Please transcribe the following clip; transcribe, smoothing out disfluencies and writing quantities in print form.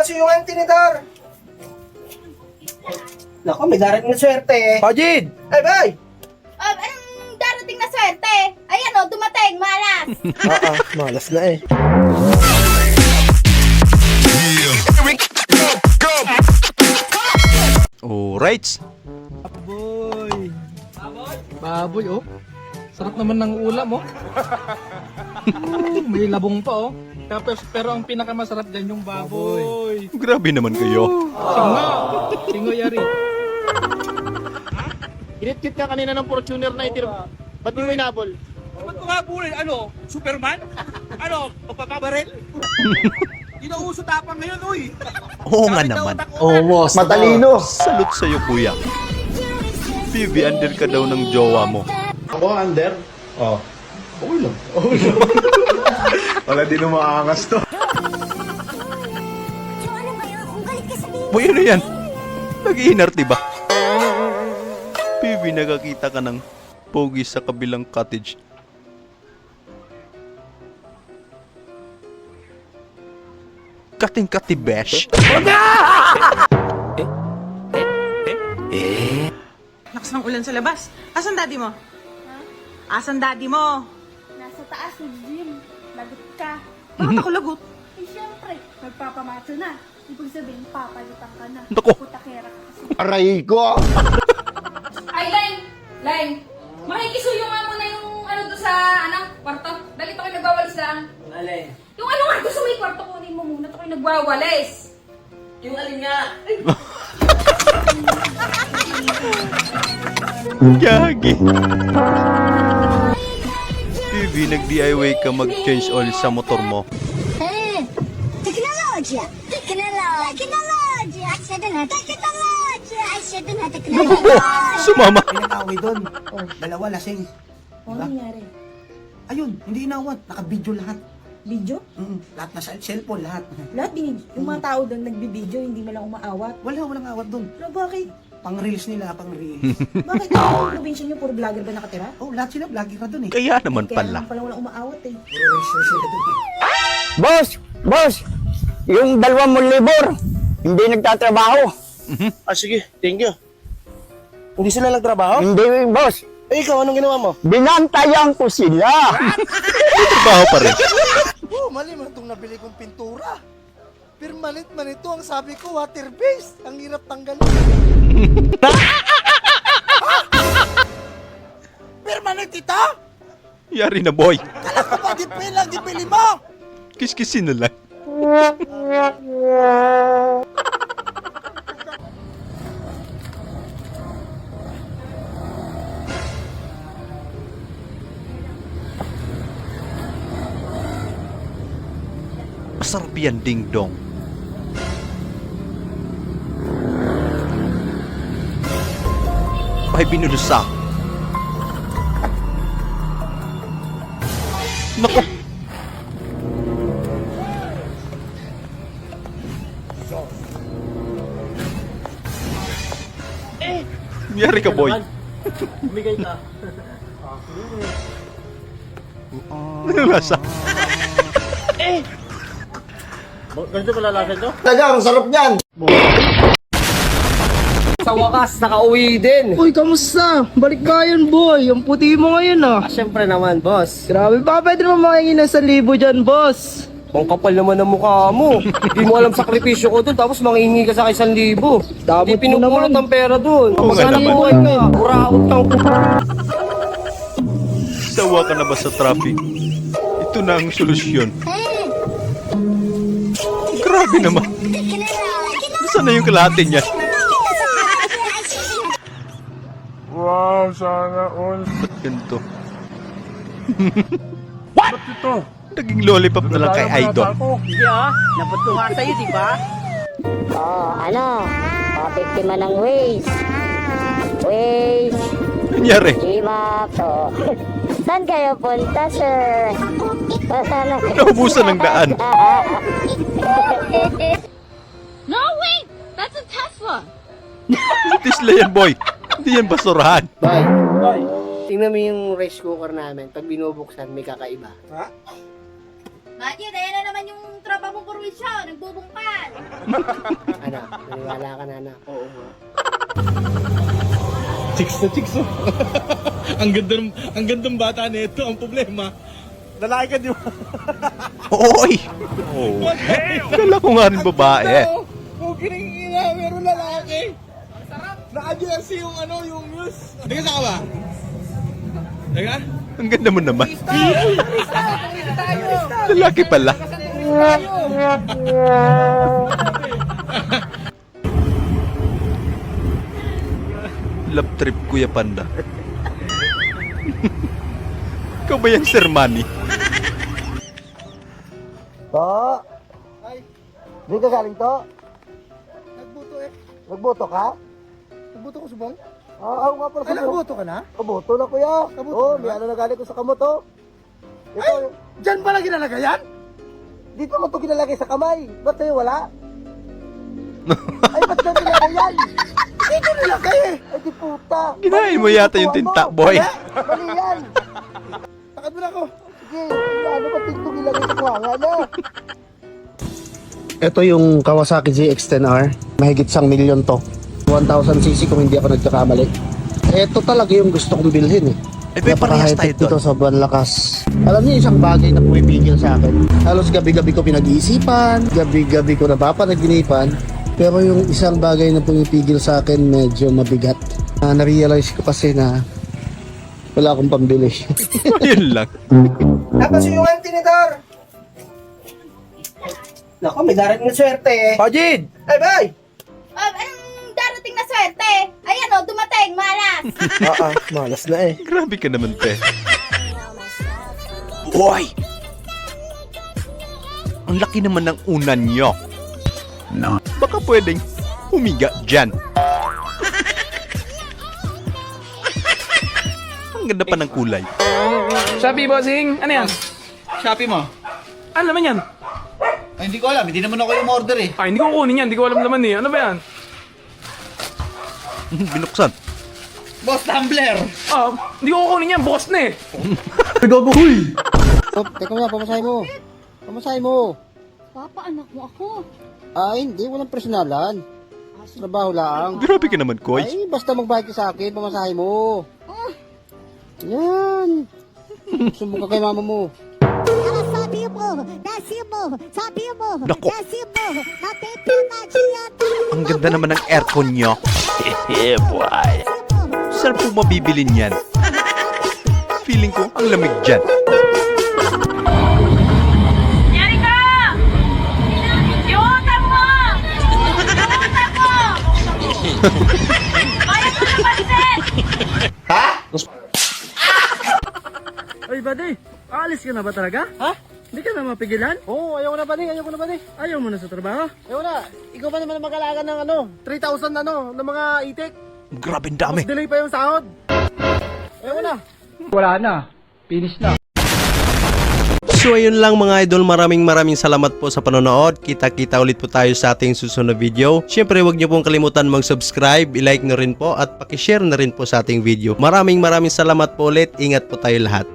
boss, yung ang tinidor. Naku, may darating na swerte eh. Pajid! Ay, bay! Anong darating na swerte? Ayan o, dumating, malas. Malas na eh. Alright. Baboy! Baboy, oh. Sarap naman ng ulam, oh. May labong pa, oh. Pero ang pinakamasarap dyan yung baboy. Grabe naman kayo. Singo! Singo, yari. Init-kit ka kanina ng Fortuner na itir. Ba't di mo inabol? Ba't ko nga bulin? Ano? Superman? Ano? Magpapabaril? Inauso tapang ngayon, uy! Oo nga naman. Almost. Matalino. Salute sa'yo, kuya. PB, under ka daw ng jowa mo. Ako under? Oh. Okay lang. Wala din umaangas to. Boy, ano yan? Nag-iinarte ba? PB, nakakita ka ng pogi sa kabilang cottage. Kating-kati, besh. Lakas ng ulan sa labas. Asan daddy mo? Asan daddy mo? Nasa taas, nag-gym. Lagot ka. Bakit ako lagot? Eh, syempre, nagpapamacho na. Ibig sabihin, papalitan ka na. Naku. Putakera ka kasi. Aray ko! Ay, Line! Line! Makikisuyo nga muna yung ano doon sa, kwarto. Dali ito kayo nagwawalis lang. Alay. Yung ano nga doon sa may kwarto, kunin mo muna ito kayo nagwawalis. Yung alin nga. Gagi. PB, nag-DIY ka mag-change oil sa motor mo. Teknolojya! Teknolojya! Teknolojya! Sumama. Pinag-away doon. Oh, dalawa lasing. Ano nangyari? Ayun, hindi inawat. Naka-video lahat. Video? Lahat na cellphone, lahat. Lahat binidyo. Yung mga tao doon nagbibideo, hindi man lang umaawat. Walang awat doon. Ano, bakit? Pang-reels nila, pang-reels. Bakit? Yung probinsya niyo, puro vlogger ba nakatira? Oh, lahat sila vlogger na doon eh. Kaya naman Kaya pala. naman pala walang umaawat eh. Puro reels sila doon eh. Boss! Yung 2,000 libor, hindi nagtatrabaho. Ah, sige. Thank you. Hindi sila nagtrabaho? Hindi, boss. Eh, ikaw, anong ginawa mo? Binantayan ko sila. Trabaho pa rin. Oh, mali man itong nabili kong pintura. Permanent man ito. Ang sabi ko, water-based. Ang hirap tanggalin. Permanent ito? Yari na, boy. Kala ko ba, gipili mo? Kiskisin na lang. Masarap yan, ding-dong. Ay, binulusak. Naku! Nangyari ka, boy. Bumigay ka. Anong lasa? Ganito pala lasa ito? Talaga, ang sarap niyan. Sa wakas, nakauwi din. Uy, kamusta? Balik kayan, boy. Ang puti mo ngayon, ah. Siyempre naman, boss. Grabe, baka pwede naman makahingi ng 1,000 dyan, boss. Ang kapal naman ng mukha mo. Hindi mo alam sakripisyo ko doon, tapos manghihingi ka sa 1,000. Damot Hindi mo pinupulot naman. ang pera doon. Oo nga Magkano naman. buhay ka? Uraot kang Sawa ka na ba sa traffic? Ito na ang solusyon. Grabe naman. Saan na yung kalahati niya? Wow, sana all. Ba't ganito? Ba't ito? Naging lollipop na lang kay Idol. Hindi ah, napad ko nga sa'yo, di ba? Biktima ng Waze. Waze. Nangyari? Gmap. Saan kayo punta, sir? Naubusan ng daan. No, wait! That's a Tesla! Tesla yan, boy. Hindi yan basurahan. Boy, tingnan mo yung rice cooker namin. Pag binubuksan, may kakaiba. Matthew, dahil na naman yung tropa mong purwisyo, nagbubungkal. Anak, naniwala ka na, anak. Oo. Chicks na chicks, oh. ang gandang bata nito. Ang problema, lalaki ka, di ba? Oy! Oh. Kala ko nga rin babae. Kung kinigina, meron lalaki. Naka-jersey yung yung news. Teka, saan ka ba? Teka? Ang ganda mo naman. Lalaki pala. Love trip, Kuya Panda. Ikaw ba yan, Sir Manny? To? Di ka galing to? Nagbuto eh. Nagboto ka? Nagbuto ko subong? Oo nga pala. Ay, nagbuto ka na? Kaboto na kuya. Oo, may ano na galing ko sa kamot oh. Ito, Diyan pala ginalaga yan? dito mo ito ginalagay sa kamay. Ba't sa'yo wala? Ay, ba't sa'yo nilagay yan? Dito nilagay eh. Ay, di puta. Ginahin mo yata yung tinta, boy. Mali yan. Takad mo na ako. Sige, ano ba ito nilagay sa kuwanga na? Ito yung Kawasaki ZX-10R. Mahigit 1 milyon to. 1,000cc kung hindi ako nagkakamali. Ito talaga yung gusto kong bilhin eh. Eh, parehas tayo Napaka-high-tech dito doon. sa buwan lakas. Alam niyo, isang bagay na pumipigil sa akin. Halos gabi-gabi ko pinag-iisipan, gabi-gabi ko napapanaginipan. Pero yung isang bagay na pumipigil sa akin medyo mabigat. Na-realize ko kasi na wala akong pambili. Yun lang. Tapos yung tinidor. Nako, may darating na swerte eh. Pajid! Ay, bay! Anong darating na swerte? Ayan o, dumating, malas. Malas na eh. Grabe ka naman, te. Boy! Ang laki naman ng unan nyo. No. Baka pwedeng humiga dyan. Ang ganda pa ng kulay. Shopee, bossing. Ano yan? Shopee mo? Ano naman yan? Ay, hindi ko alam. Hindi naman ako yung order eh. Ay, hindi ko kunin yan. Hindi ko alam naman eh. Ano ba yan? Binuksan. Boss Tumbler! Ah, hindi ko kunin yan. Bukas na eh. Teka nga, pamasahe mo. Pamasahe mo. Papa, anak mo ako. Ay, hindi. Walang personalan. Trabaho lang. Grabe ka naman, Koy. Ay, basta magbayad ka sa akin, pamasahe mo. Yan. Sumbong ka kay mama mo. Nako. Ang ganda naman ng aircon nyo. Yeah, boy. Saan po mabibilin yan? Feeling ko, ang lamig dyan. Yari ka! Yung utang mo! Yung utang mo! Bayad mo na pansit! Ay, buddy. Aalis ka na ba talaga? Ha? Hindi ka na mapigilan? Oo, ayaw ko na ba ni? Ayaw ko na ba ni? Ayaw mo na sa trabaho? Ayaw na. Ikaw ba naman mag-alaga ng 3,000 ng mga itik? Grabe ang dami. Delay pa yung sahod. Ayaw ko na. Wala na. Finish na. So ayun lang mga idol, maraming salamat po sa panonood. Kita-kita ulit po tayo sa ating susunod video. Syempre huwag niyo pong kalimutan mag-subscribe, i-like na rin po at paki-share na rin po sa ating video. Maraming salamat po ulit. Ingat po tayo lahat.